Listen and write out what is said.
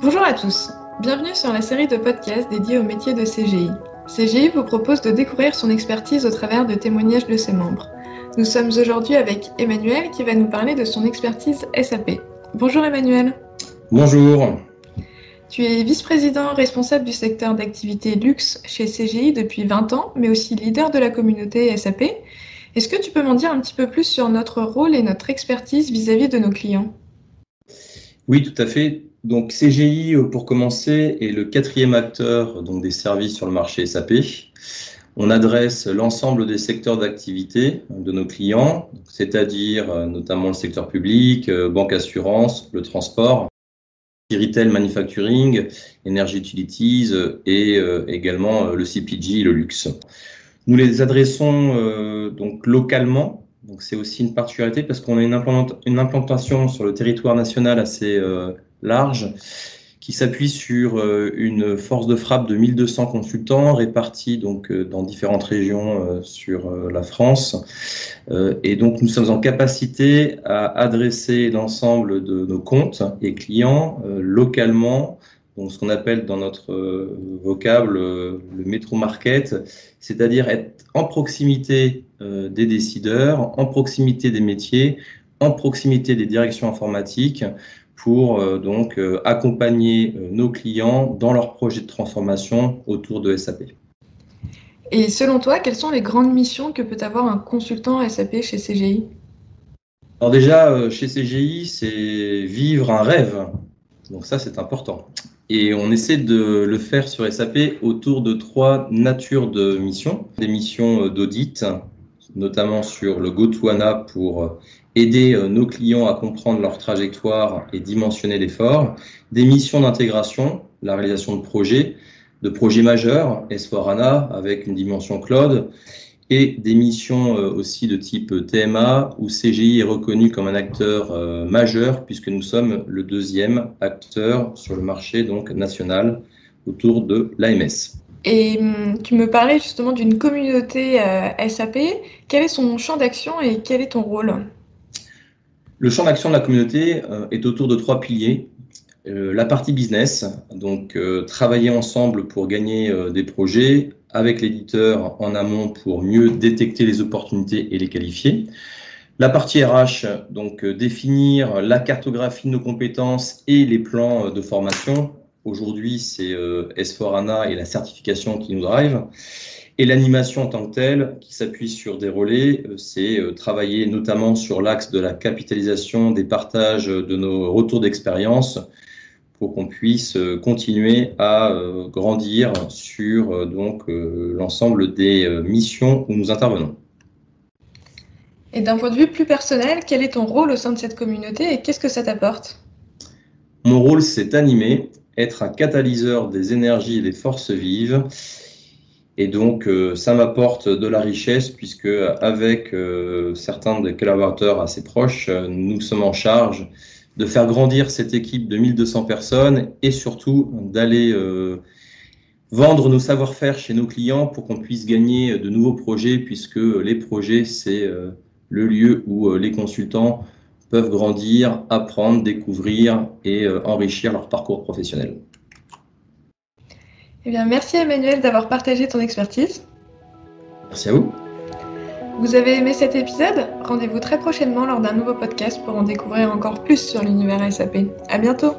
Bonjour à tous, bienvenue sur la série de podcasts dédiée au métier de CGI. CGI vous propose de découvrir son expertise au travers de témoignages de ses membres. Nous sommes aujourd'hui avec Emmanuel qui va nous parler de son expertise SAP. Bonjour Emmanuel. Bonjour. Tu es vice-président responsable du secteur d'activité luxe chez CGI depuis 20 ans, mais aussi leader de la communauté SAP. Est-ce que tu peux m'en dire un petit peu plus sur notre rôle et notre expertise vis-à-vis de nos clients ? Oui, tout à fait. Donc CGI, pour commencer, est le quatrième acteur des services sur le marché SAP. On adresse l'ensemble des secteurs d'activité de nos clients, c'est-à-dire notamment le secteur public, banque assurance, le transport, retail manufacturing, energy utilities et également le CPG, le luxe. Nous les adressons donc localement. Donc c'est aussi une particularité parce qu'on a une implantation sur le territoire national assez large qui s'appuie sur une force de frappe de 1200 consultants répartis dans différentes régions sur la France. Et donc nous sommes en capacité à adresser l'ensemble de nos comptes et clients localement. Donc, ce qu'on appelle dans notre vocable le métro market, c'est-à-dire être en proximité des décideurs, en proximité des métiers, en proximité des directions informatiques pour accompagner nos clients dans leurs projets de transformation autour de SAP. Et selon toi, quelles sont les grandes missions que peut avoir un consultant SAP chez CGI ? Alors déjà, chez CGI, c'est vivre un rêve. Donc ça, c'est important. Et on essaie de le faire sur SAP autour de 3 natures de missions. Des missions d'audit, notamment sur le GoToANA pour aider nos clients à comprendre leur trajectoire et dimensionner l'effort. Des missions d'intégration, la réalisation de projets majeurs, S4HANA avec une dimension cloud, et des missions aussi de type TMA, où CGI est reconnu comme un acteur majeur, puisque nous sommes le deuxième acteur sur le marché national autour de l'AMS. Et tu me parlais justement d'une communauté SAP. Quel est son champ d'action et quel est ton rôle ? Le champ d'action de la communauté est autour de 3 piliers. La partie business, donc travailler ensemble pour gagner des projets avec l'éditeur en amont pour mieux détecter les opportunités et les qualifier. La partie RH, donc définir la cartographie de nos compétences et les plans de formation. Aujourd'hui, c'est S4HANA et la certification qui nous drive. Et l'animation en tant que telle, qui s'appuie sur des relais, c'est travailler notamment sur l'axe de la capitalisation des partages de nos retours d'expérience pour qu'on puisse continuer à grandir sur l'ensemble des missions où nous intervenons. Et d'un point de vue plus personnel, quel est ton rôle au sein de cette communauté et qu'est-ce que ça t'apporte ? Mon rôle, c'est animer, être un catalyseur des énergies et des forces vives. Et donc, ça m'apporte de la richesse puisque avec certains des collaborateurs assez proches, nous sommes en charge de faire grandir cette équipe de 1200 personnes et surtout d'aller vendre nos savoir-faire chez nos clients pour qu'on puisse gagner de nouveaux projets puisque les projets, c'est le lieu où les consultants peuvent grandir, apprendre, découvrir et enrichir leur parcours professionnel. Eh bien, merci Emmanuel d'avoir partagé ton expertise. Merci à vous. Vous avez aimé cet épisode ? Rendez-vous très prochainement lors d'un nouveau podcast pour en découvrir encore plus sur l'univers SAP. À bientôt.